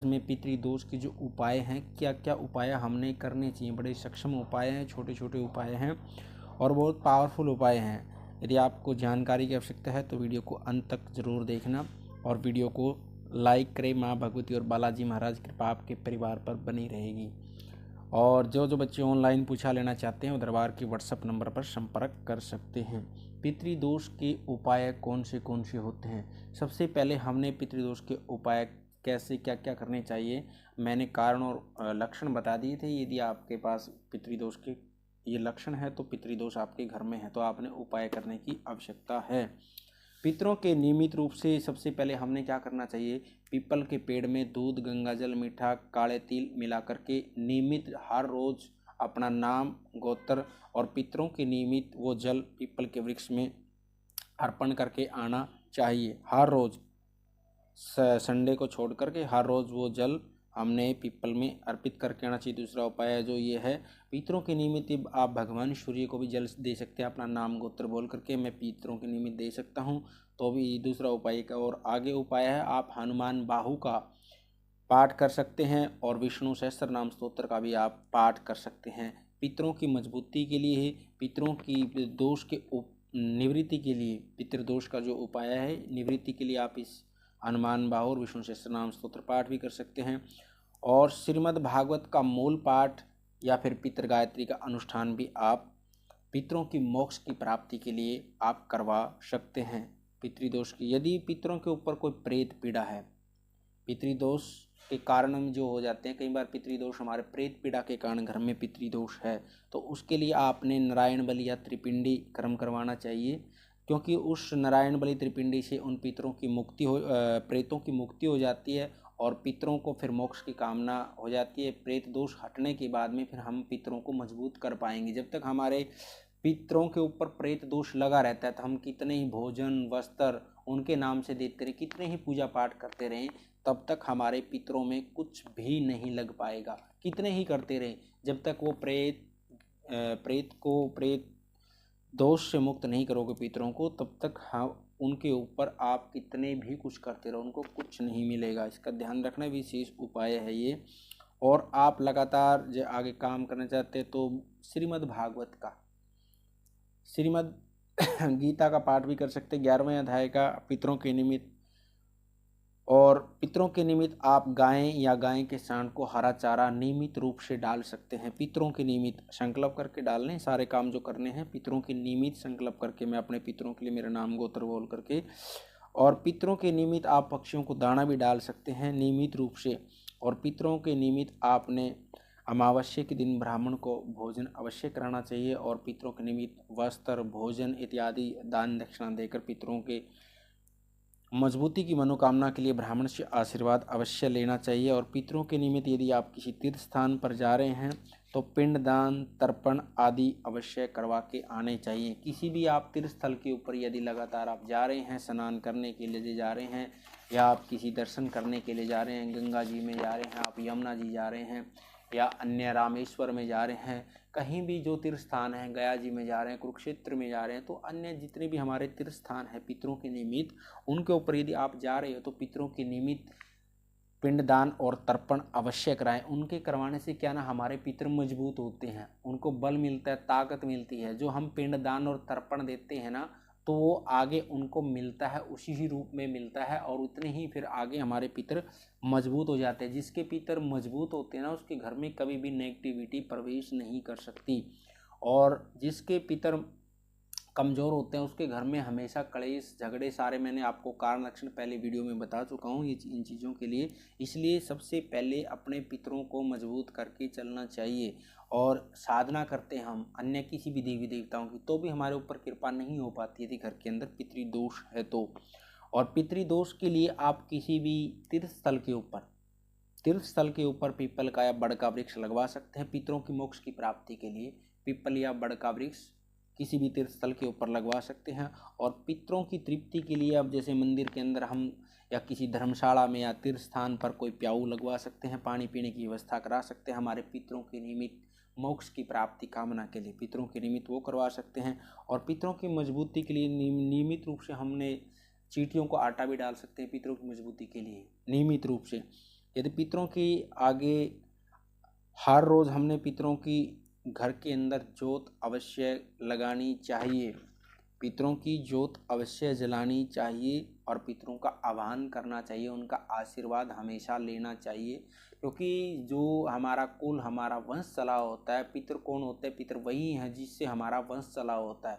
में पितृदोष के जो उपाय हैं, क्या क्या उपाय हमने करने चाहिए। बड़े सक्षम उपाय हैं, छोटे छोटे उपाय हैं और बहुत पावरफुल उपाय हैं। यदि आपको जानकारी की आवश्यकता है तो वीडियो को अंत तक ज़रूर देखना और वीडियो को लाइक करें। माँ भगवती और बालाजी महाराज की कृपा आपके परिवार पर बनी रहेगी। और जो बच्चे ऑनलाइन पूछा लेना चाहते हैं वो दरबार के व्हाट्सएप नंबर पर संपर्क कर सकते हैं। पितृदोष के उपाय कौन से होते हैं। सबसे पहले हमने पितृदोष के उपाय कैसे क्या क्या करने चाहिए मैंने कारण और लक्षण बता दिए थे। यदि आपके पास पितृदोष के ये लक्षण है तो पितृदोष आपके घर में है तो आपने उपाय करने की आवश्यकता है। पितरों के नियमित रूप से सबसे पहले हमने क्या करना चाहिए, पीपल के पेड़ में दूध, गंगाजल, मीठा, काले तिल मिला करके नियमित हर रोज अपना नाम, गोत्र और पितरों के नियमित वो जल पीपल के वृक्ष में अर्पण करके आना चाहिए। हर रोज संडे को छोड़ करके हर रोज वो जल हमने पीपल में अर्पित करके आना चाहिए। दूसरा उपाय है जो ये है, पितरों के निमित्त आप भगवान सूर्य को भी जल दे सकते हैं। अपना नाम गोत्र बोल करके मैं पितरों के निमित्त दे सकता हूँ, तो भी दूसरा उपाय का। और आगे उपाय है, आप हनुमान बाहु का पाठ कर सकते हैं और विष्णु सहस्त्र नाम स्तोत्र का भी आप पाठ कर सकते हैं। पितरों की मजबूती के लिए, पितरों की दोष के निवृत्ति के लिए, पितृदोष का जो उपाय है निवृत्ति के लिए आप इस हनुमान बाहु और विष्णु सहस्त्र नाम स्तोत्र पाठ भी कर सकते हैं। और श्रीमद् भागवत का मूल पाठ या फिर पितृ गायत्री का अनुष्ठान भी आप पितरों की मोक्ष की प्राप्ति के लिए आप करवा सकते हैं। पितृदोष की, यदि पितरों के ऊपर कोई प्रेत पीड़ा है, पितृदोष के कारण जो हो जाते हैं, कई बार पितृदोष हमारे प्रेत पीड़ा के कारण घर में पितृदोष है तो उसके लिए आपने नारायण बलि या त्रिपिंडी कर्म करवाना चाहिए, क्योंकि उस नारायण बलि त्रिपिंडी से उन पितरों की मुक्ति हो, प्रेतों की मुक्ति हो जाती है और पितरों को फिर मोक्ष की कामना हो जाती है। प्रेत दोष हटने के बाद में फिर हम पितरों को मजबूत कर पाएंगे। जब तक हमारे पितरों के ऊपर प्रेत दोष लगा रहता है तो हम कितने ही भोजन वस्त्र उनके नाम से देते रहे, कितने ही पूजा पाठ करते रहें, तब तक हमारे पितरों में कुछ भी नहीं लग पाएगा। कितने ही करते रहें, जब तक वो प्रेत दोष से मुक्त नहीं करोगे पितरों को, तब तक उनके ऊपर आप कितने भी कुछ करते रहो उनको कुछ नहीं मिलेगा। इसका ध्यान रखना, विशेष उपाय है ये। और आप लगातार जो आगे काम करना चाहते हैं तो श्रीमद् भागवत का, श्रीमद् गीता का पाठ भी कर सकते हैं, 11वें अध्याय का पितरों के निमित्त। और पितरों के निमित्त आप गाय या गाय के सांड को हरा चारा नियमित रूप से डाल सकते हैं। पितरों के निमित्त संकल्प करके डालने, सारे काम जो करने हैं पितरों के निमित्त संकल्प करके, मैं अपने पितरों के लिए मेरा नाम गोत्र बोल करके। और पितरों के निमित्त आप पक्षियों को दाना भी डाल सकते हैं नियमित रूप से। और पितरों के निमित्त आपने अमावस्या के दिन ब्राह्मण को भोजन अवश्य कराना चाहिए और पितरों के निमित्त वस्त्र, भोजन इत्यादि दान दक्षिणा देकर पितरों के मजबूती की मनोकामना के लिए ब्राह्मण से आशीर्वाद अवश्य लेना चाहिए। और पितरों के निमित्त यदि आप किसी तीर्थ स्थान पर जा रहे हैं तो पिंडदान, तर्पण आदि अवश्य करवा के आने चाहिए। किसी भी आप तीर्थ स्थल के ऊपर यदि लगातार आप जा रहे हैं, स्नान करने के लिए जा रहे हैं या आप किसी दर्शन करने के लिए जा रहे हैं, गंगा जी में जा रहे हैं, आप यमुना जी जा रहे हैं या अन्य रामेश्वर में जा रहे हैं, कहीं भी जो तीर्थ स्थान है, गया जी में जा रहे हैं, कुरुक्षेत्र में जा रहे हैं, तो अन्य जितने भी हमारे तीर्थ स्थान हैं पितरों के निमित्त, उनके ऊपर यदि आप जा रहे हो तो पितरों के निमित्त पिंडदान और तर्पण अवश्य कराएं। उनके करवाने से क्या ना, हमारे पितर मजबूत होते हैं, उनको बल मिलता है, ताकत मिलती है। जो हम पिंडदान और तर्पण देते हैं ना, तो वो आगे उनको मिलता है, उसी ही रूप में मिलता है और उतने ही फिर आगे हमारे पितर मजबूत हो जाते हैं। जिसके पितर मजबूत होते हैं ना, उसके घर में कभी भी नेगेटिविटी प्रवेश नहीं कर सकती। और जिसके पितर कमज़ोर होते हैं उसके घर में हमेशा कलेश झगड़े, सारे मैंने आपको कारण लक्षण पहले वीडियो में बता चुका हूँ इन चीज़ों के लिए। इसलिए सबसे पहले अपने पितरों को मजबूत करके चलना चाहिए। और साधना करते हैं हम अन्य किसी भी देवी देवताओं की, तो भी हमारे ऊपर कृपा नहीं हो पाती यदि घर के अंदर पितृदोष है तो। और पितृदोष के लिए आप किसी भी तीर्थ स्थल के ऊपर पीपल का या बड़ का वृक्ष लगवा सकते हैं। पितरों की मोक्ष की प्राप्ति के लिए पीपल या बड़ का वृक्ष किसी भी तीर्थ स्थल के ऊपर लगवा सकते हैं। और पितरों की तृप्ति के लिए अब जैसे मंदिर के अंदर हम या किसी धर्मशाला में या तीर्थ स्थान पर कोई प्याऊ लगवा सकते हैं, पानी पीने की व्यवस्था करा सकते हैं। हमारे पितरों के निमित्त मोक्ष की प्राप्ति कामना के लिए पितरों के निमित्त वो करवा सकते हैं। और पितरों की मजबूती के लिए नियमित रूप से हमने चींटियों को आटा भी डाल सकते हैं पितरों की मजबूती के लिए नियमित रूप से। यदि पितरों की आगे हर रोज़ हमने पितरों की घर के अंदर जोत अवश्य लगानी चाहिए, पितरों की जोत अवश्य जलानी चाहिए और पितरों का आह्वान करना चाहिए, उनका आशीर्वाद हमेशा लेना चाहिए। क्योंकि जो हमारा कुल, हमारा वंश चला होता है, पितर कौन होते हैं? पितर वही हैं जिससे हमारा वंश चला होता है।